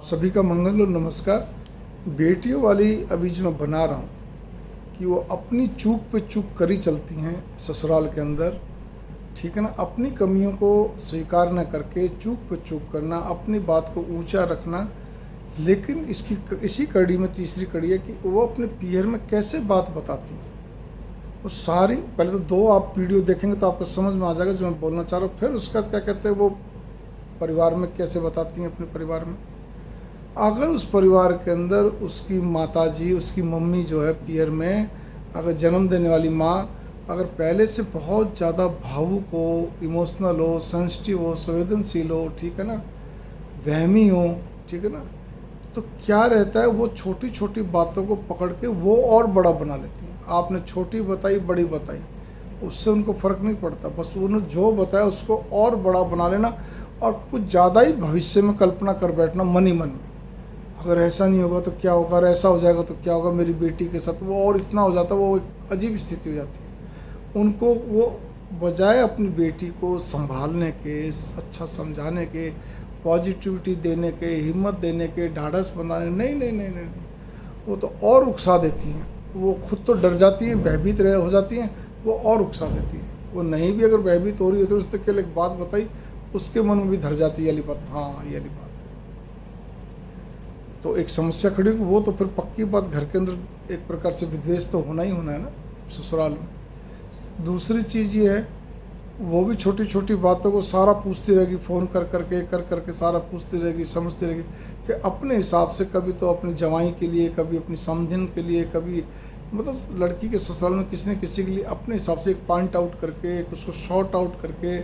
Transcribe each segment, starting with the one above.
आप सभी का मंगल और नमस्कार। बेटियों वाली अभी जो मैं बना रहा हूँ कि वो अपनी चूक पे चूक करी चलती हैं ससुराल के अंदर, ठीक है ना। अपनी कमियों को स्वीकार न करके चूक पे चूक करना, अपनी बात को ऊंचा रखना। लेकिन इसी कड़ी में तीसरी कड़ी है कि वो अपने पीहर में कैसे बात बताती हैं। वो सारी पहले तो दो आप वीडियो देखेंगे तो आपको समझ में आ जाएगा जो मैं बोलना चाह रहा हूँ। फिर उसका क्या कहते हैं, वो परिवार में कैसे बताती हैं अपने परिवार में। अगर उस परिवार के अंदर उसकी माताजी, उसकी मम्मी जो है पीहर में, अगर जन्म देने वाली माँ अगर पहले से बहुत ज़्यादा भावुक हो, इमोशनल हो, सेंसिटिव हो, संवेदनशील हो, ठीक है ना, वहमी हो, ठीक है ना, तो क्या रहता है, वो छोटी छोटी बातों को पकड़ के वो और बड़ा बना लेती हैं। आपने छोटी बताई, बड़ी बताई, उससे उनको फ़र्क नहीं पड़ता, बस उन्होंने जो बताया उसको और बड़ा बना लेना और कुछ ज़्यादा ही भविष्य में कल्पना कर बैठना मन ही मन में। अगर ऐसा नहीं होगा तो क्या होगा, अगर ऐसा हो जाएगा तो क्या होगा मेरी बेटी के साथ, वो और इतना हो जाता है, वो एक अजीब स्थिति हो जाती है उनको। वो बजाय अपनी बेटी को संभालने के, अच्छा समझाने के, पॉजिटिविटी देने के, हिम्मत देने के, ढाढ़स बनाने, नहीं नहीं नहीं नहीं नहीं, वो तो और उकसा देती हैं। वो खुद तो डर जाती हैं, भयभीत रह हो जाती हैं, वो और उकसा देती हैं। वो नहीं भी अगर भयभीत हो रही है तो उससे केवल एक बात बताई, उसके मन में भी धर जाती है ये वाली बात, हाँ ये वाली बात। तो एक समस्या खड़ी होगी, वो तो फिर पक्की बात घर के अंदर एक प्रकार से विद्वेष तो होना ही होना है ना ससुराल में। दूसरी चीज़ ये है, वो भी छोटी छोटी बातों को सारा पूछती रहेगी, फ़ोन कर करके सारा पूछती रहेगी, समझती रहेगी। फिर अपने हिसाब से कभी तो अपनी जवाई के लिए, कभी अपनी समझन के लिए, कभी मतलब लड़की के ससुराल में किसी न किसी के लिए अपने हिसाब से एक पॉइंट आउट करके, उसको शॉर्ट आउट करके,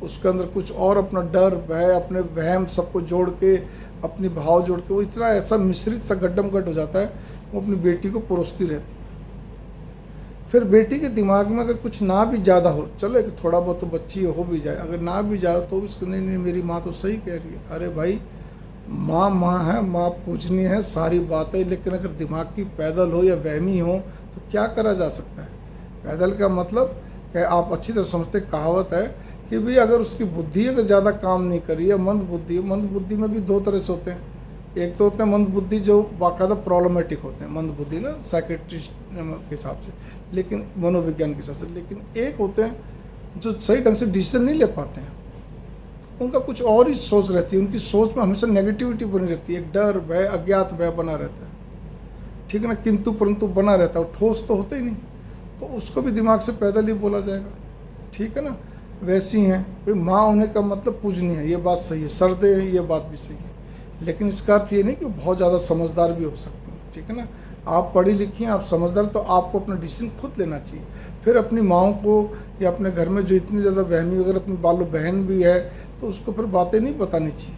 उसके अंदर कुछ और अपना डर, भय, अपने वहम सबको जोड़ के, अपनी भाव जोड़ के, वो इतना ऐसा मिश्रित सा गड्ढम-गड्ढ हो जाता है, वो अपनी बेटी को परोसती रहती है। फिर बेटी के दिमाग में अगर कुछ ना भी ज़्यादा हो, चलो एक थोड़ा बहुत तो बच्ची हो भी जाए, अगर ना भी ज़्यादा तो उसको नहीं नहीं मेरी माँ तो सही कह रही है। अरे भाई, माँ माँ है, माँ पूजनीय है, सारी बातें, लेकिन अगर दिमाग की पैदल हो या वहमी हो तो क्या करा जा सकता है। पैदल का मतलब कि आप अच्छी तरह समझते, कहावत है कि भाई अगर उसकी बुद्धि अगर ज़्यादा काम नहीं करी है, मंद बुद्धि, मंद बुद्धि में भी दो तरह से होते हैं। एक तो होते हैं मंद बुद्धि जो बाकायदा प्रॉब्लमेटिक होते हैं, मंद बुद्धि ना साइकेट्रिस्ट के हिसाब से, लेकिन मनोविज्ञान के हिसाब से। लेकिन एक होते हैं जो सही ढंग से डिसीजन नहीं ले पाते हैं, उनका कुछ और ही सोच रहती है, उनकी सोच में हमेशा नेगेटिविटी बनी रहती है, एक डर, भय, अज्ञात भय बना रहता है, ठीक है ना, किंतु परंतु बना रहता है, और ठोस तो होते ही नहीं, तो उसको भी दिमाग से पैदल ही बोला जाएगा, ठीक है ना। वैसी हैं भाई, माँ होने का मतलब पूजनीय है, ये बात सही है, सरदे हैं, ये बात भी सही है, लेकिन इसका अर्थ ये नहीं कि बहुत ज़्यादा समझदार भी हो सकती हैं, ठीक है ना। आप पढ़ी लिखी हैं, आप समझदार, तो आपको अपना डिसीजन खुद लेना चाहिए। फिर अपनी माँओं को या अपने घर में जो इतनी ज़्यादा बहनी, अगर अपनी बालो बहन भी है तो उसको फिर बातें नहीं बतानी चाहिए,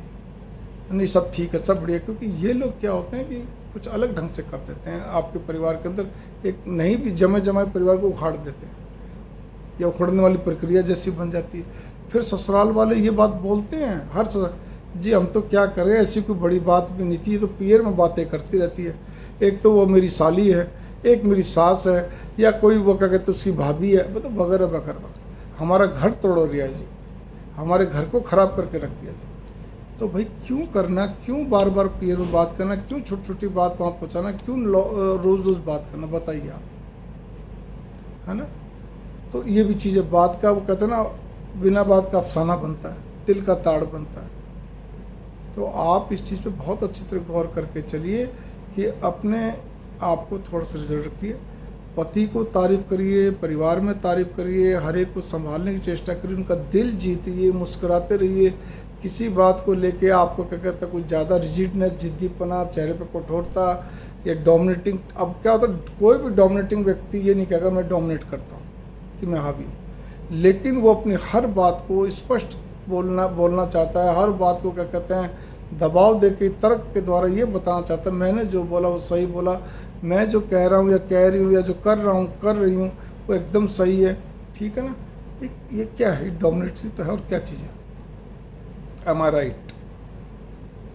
नहीं सब ठीक है, सब बढ़िया। क्योंकि ये लोग क्या होते हैं कि कुछ अलग ढंग से कर देते हैं, आपके परिवार के अंदर एक नहीं भी जमे जमाए परिवार को उखाड़ देते हैं, या उखड़ने वाली प्रक्रिया जैसी बन जाती है। फिर ससुराल वाले ये बात बोलते हैं हर जी हम तो क्या करें, ऐसी कोई बड़ी बात भी नहीं थी, तो पीहर में बातें करती रहती है। एक तो वो मेरी साली है, एक मेरी सास है, या कोई वो क्या कहते उसकी भाभी है, मतलब वगैरह वगैरह वगैरह। हमारा घर तोड़ दिया जी, हमारे घर को ख़राब करके रख दिया जी। तो भाई क्यों करना, क्यों बार बार पीहर में बात करना, क्यों छोटी छोटी बात वहाँ पहुँचाना, क्यों रोज़ रोज़ बात करना, बताइए आप, है ना। तो ये भी चीज़ है, बात का वो कहते हैं ना, बिना बात का अफसाना बनता है, तिल का ताड़ बनता है। तो आप इस चीज़ पे बहुत अच्छी तरह गौर करके चलिए कि अपने आप को थोड़ा सा रिजर्व रखिए, पति को तारीफ़ करिए, परिवार में तारीफ़ करिए, हर एक को संभालने की चेष्टा करिए, उनका दिल जीतिए, मुस्कुराते रहिए। किसी बात को लेके आपको क्या कहता है, कोई ज़्यादा रिजिडनेस, जिद्दीपना, चेहरे पे कठोरता या डोमिनेटिंग। अब क्या होता है, कोई भी डोमिनेटिंग व्यक्ति ये नहीं कहेगा मैं डोमिनेट करता हूँ कि मैं हावी हूँ, लेकिन वो अपनी हर बात को स्पष्ट बोलना चाहता है, हर बात को क्या कहते हैं दबाव देके, तर्क के द्वारा ये बताना चाहता है मैंने जो बोला वो सही बोला, मैं जो कह रहा हूँ या कह रही हूँ या जो कर रहा हूँ कर रही हूँ वो एकदम सही है, ठीक है ना। ये क्या है, डोमिनेटरी तो है, और क्या चीज़ है, एम आई राइट,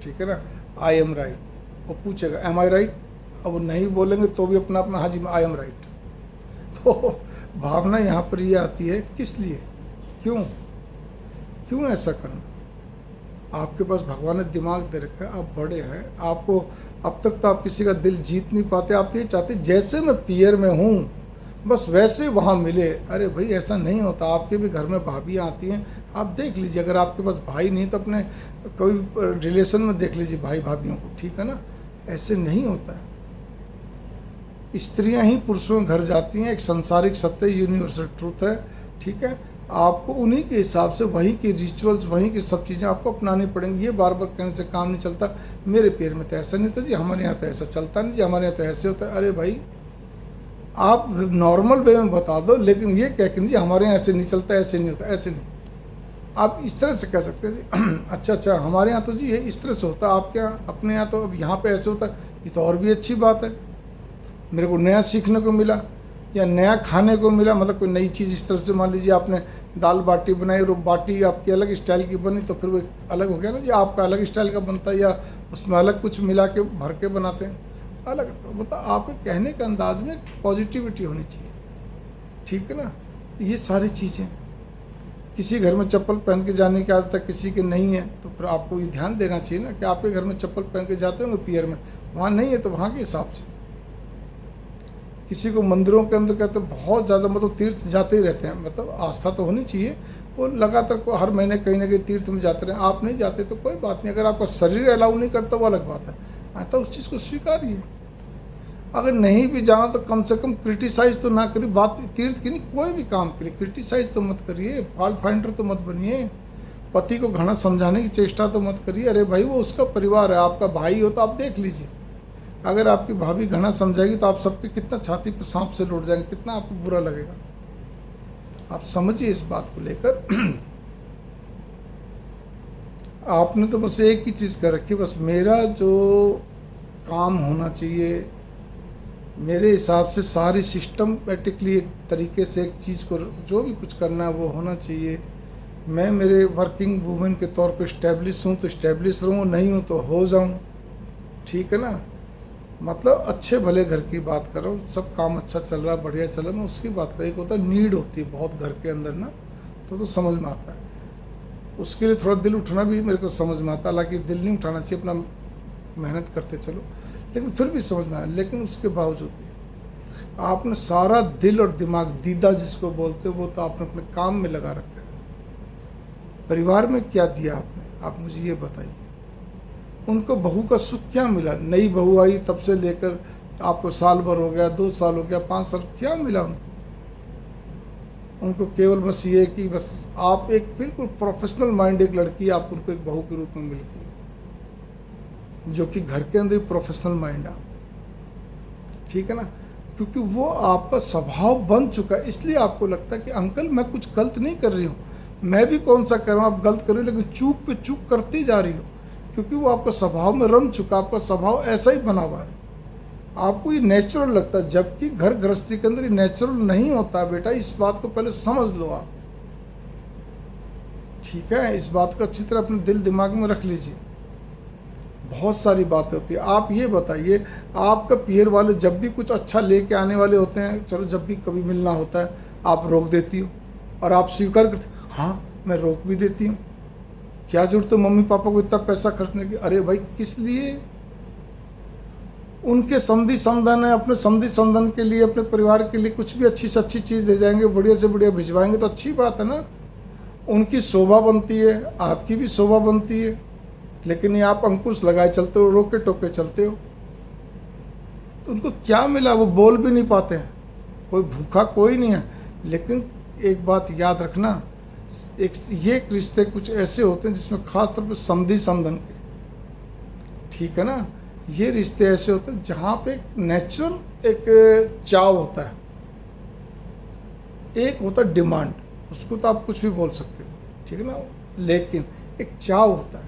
ठीक है ना, आई एम राइट। वो पूछेगा एम आई राइट, अब वो नहीं बोलेंगे तो भी अपना अपना हाँ जी आई एम राइट। तो भावना यहाँ पर ये आती है, किस लिए, क्यों क्यों ऐसा करना, आपके पास भगवान ने दिमाग दे रखा है, आप बड़े हैं, आपको अब तक तो आप किसी का दिल जीत नहीं पाते। आप तो ये चाहते जैसे मैं पियर में हूँ बस वैसे वहाँ मिले। अरे भाई ऐसा नहीं होता। आपके भी घर में भाभियाँ आती हैं, आप देख लीजिए। अगर आपके पास भाई नहीं तो अपने कोई रिलेशन में देख लीजिए भाई भाभियों को, ठीक है ना। ऐसे नहीं होता है। स्त्रियां ही पुरुषों के घर जाती हैं, एक सांसारिक सत्य, यूनिवर्सल ट्रूथ है, ठीक है। आपको उन्हीं के हिसाब से वहीं के रिचुअल्स, वहीं की सब चीज़ें आपको अपनानी पड़ेंगी। ये बार बार कहने से काम नहीं चलता। मेरे पेड़ में तो ऐसा नहीं था जी, हमारे यहाँ तो ऐसा चलता नहीं जी, हमारे यहाँ तो ऐसे होता है। अरे भाई आप नॉर्मल वे में बता दो, लेकिन ये कह के नहीं जी हमारे यहाँ ऐसे नहीं चलता, ऐसे नहीं होता, ऐसे नहीं। आप इस तरह से कह सकते हैं जी अच्छा हमारे यहाँ तो जी ये इस तरह से होता है, आपके यहाँ अपने यहाँ तो अब यहाँ पे ऐसे होता है। ये तो और भी अच्छी बात है, मेरे को नया सीखने को मिला या नया खाने को मिला। मतलब कोई नई चीज़ इस तरह से, मान लीजिए आपने दाल बाटी बनाई और बाटी आपकी अलग स्टाइल की बनी, तो फिर वो अलग हो गया ना जी, आपका अलग स्टाइल का बनता है, या उसमें अलग कुछ मिला के भर के बनाते हैं अलग। मतलब आपके कहने के अंदाज में पॉजिटिविटी होनी चाहिए, ठीक है ना। ये सारी चीज़ें, किसी घर में चप्पल पहन के जाने की आदत है, किसी के नहीं है, तो फिर आपको ये ध्यान देना चाहिए ना कि आपके घर में चप्पल पहन के जाते होंगे पियर में, वहाँ नहीं है तो वहाँ के हिसाब से। किसी को मंदिरों के अंदर कहते हैं बहुत ज़्यादा, मतलब तीर्थ जाते ही रहते हैं, मतलब आस्था तो होनी चाहिए, वो लगातार को हर महीने कहीं ना कहीं तीर्थ में जाते रहे। आप नहीं जाते तो कोई बात नहीं, अगर आपका शरीर अलाउ नहीं करता वो अलग बात है, आता उस चीज़ को स्वीकारिए। अगर नहीं भी जाना तो कम से कम क्रिटिसाइज तो ना करिए, बात तीर्थ की नहीं, कोई भी काम के लिए क्रिटिसाइज तो मत करिए, फॉल्ट फाइंडर तो मत बनिए, पति को घना समझाने की चेष्टा तो मत करिए। अरे भाई वो उसका परिवार है, आपका भाई हो तो आप देख लीजिए, अगर आपकी भाभी घना समझाएगी तो आप सबके कितना छाती पर सांप से लौट जाएंगे, कितना आपको बुरा लगेगा। आप समझिए इस बात को लेकर। आपने तो बस एक ही चीज़ कर रखी, बस मेरा जो काम होना चाहिए, मेरे हिसाब से सारी सिस्टमैटिकली एक तरीके से एक चीज़ को जो भी कुछ करना है वो होना चाहिए। मैं मेरे वर्किंग वूमेन के तौर पे इस्टेब्लिश हूँ तो इस्टेब्लिश रहूँ, नहीं हूँ तो हो जाऊँ, ठीक है ना। मतलब अच्छे भले घर की बात कर रहा हूँ, सब काम अच्छा चल रहा है, बढ़िया चल रहा है, मैं उसकी बात कर। एक होता है नीड होती है बहुत घर के अंदर ना, तो समझ में आता है, उसके लिए थोड़ा दिल उठना भी मेरे को समझ में आता है। हालांकि दिल नहीं उठाना चाहिए, अपना मेहनत करते चलो, लेकिन फिर भी समझ में आया। लेकिन उसके बावजूद भी आपने सारा दिल और दिमाग, दीदा जिसको बोलते हो, वो तो आपने अपने काम में लगा रखा है। परिवार में क्या दिया आपने, आप मुझे ये बताइए। उनको बहू का सुख क्या मिला? नई बहू आई तब से लेकर आपको साल भर हो गया, 2 साल हो गया, 5 साल, क्या मिला उनको? उनको केवल बस ये कि बस आप एक बिल्कुल प्रोफेशनल माइंड एक लड़की, आप उनको एक बहू के रूप में मिल गई, जो कि घर के अंदर ही प्रोफेशनल माइंड आप, ठीक है ना। क्योंकि वो आपका स्वभाव बन चुका है, इसलिए आपको लगता है कि अंकल मैं कुछ गलत नहीं कर रही हूँ, मैं भी कौन सा कर रहा हूँ, आप गलत कर रही हो, लेकिन चूक पे चूक करती जा रही हो, क्योंकि वो आपका स्वभाव में रम चुका, आपका स्वभाव ऐसा ही बना हुआ है, आपको ये नेचुरल लगता है। जबकि घर गृहस्थी के अंदर ये नेचुरल नहीं होता बेटा, इस बात को पहले समझ लो आप, ठीक है। इस बात को अच्छी तरह अपने दिल दिमाग में रख लीजिए। बहुत सारी बातें होती है। आप ये बताइए, आपका पियर वाले जब भी कुछ अच्छा लेके आने वाले होते हैं, चलो जब भी कभी मिलना होता है आप रोक देती हो, और आप स्वीकार करते, हाँ मैं रोक भी देती हूँ, क्या जरूरत है मम्मी पापा को इतना पैसा खर्चने की। अरे भाई किस लिए? उनके समधि समधन है, अपने समधि समधन के लिए, अपने परिवार के लिए कुछ भी अच्छी से अच्छी चीज़ दे जाएंगे, बढ़िया से बढ़िया भिजवाएंगे तो अच्छी बात है ना। उनकी शोभा बनती है, आपकी भी शोभा बनती है। लेकिन ये आप अंकुश लगाए चलते हो, रोके टोके चलते हो, तो उनको क्या मिला? वो बोल भी नहीं पाते हैं, कोई भूखा कोई नहीं है। लेकिन एक बात याद रखना, ये रिश्ते कुछ ऐसे होते हैं जिसमें खास तौर पे समधि समधन के, ठीक है ना, ये रिश्ते ऐसे होते हैं जहाँ पे एक नेचुरल एक चाव होता है, एक होता है डिमांड, उसको तो आप कुछ भी बोल सकते हो, ठीक है ना, लेकिन एक चाव होता है,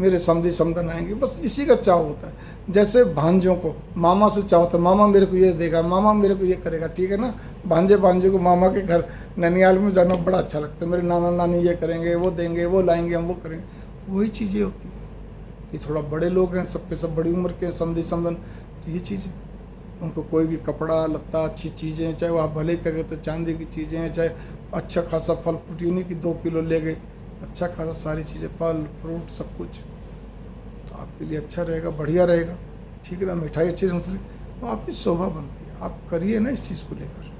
मेरे समधि समधन आएंगे, बस इसी का चाव होता है। जैसे भांजों को मामा से चाव होता है, मामा मेरे को ये देगा, मामा मेरे को ये करेगा, ठीक है ना। भांजे भांजे को मामा के घर ननियाल में जाना बड़ा अच्छा लगता है, मेरे नाना नानी ये करेंगे, वो देंगे, वो लाएंगे, हम वो करेंगे, वही चीज़ें होती हैं। ये थोड़ा बड़े लोग हैं, सबके सब बड़ी उम्र के, समधि समधन, तो ये चीज़ें उनको कोई भी कपड़ा लत्ता, अच्छी चीज़ें, चाहे वो आप भले क्या कहते चांदी की चीज़ें हैं, चाहे अच्छा खासा फल फ्रूट, यूँ नहीं कि 2 किलो ले गए, अच्छा खासा सारी चीज़ें, फल फ्रूट सब कुछ तो आपके लिए अच्छा रहेगा, बढ़िया रहेगा, ठीक है ना। मिठाई अच्छे ढंग से तो आपकी शोभा बनती है, आप करिए ना इस चीज़ को लेकर।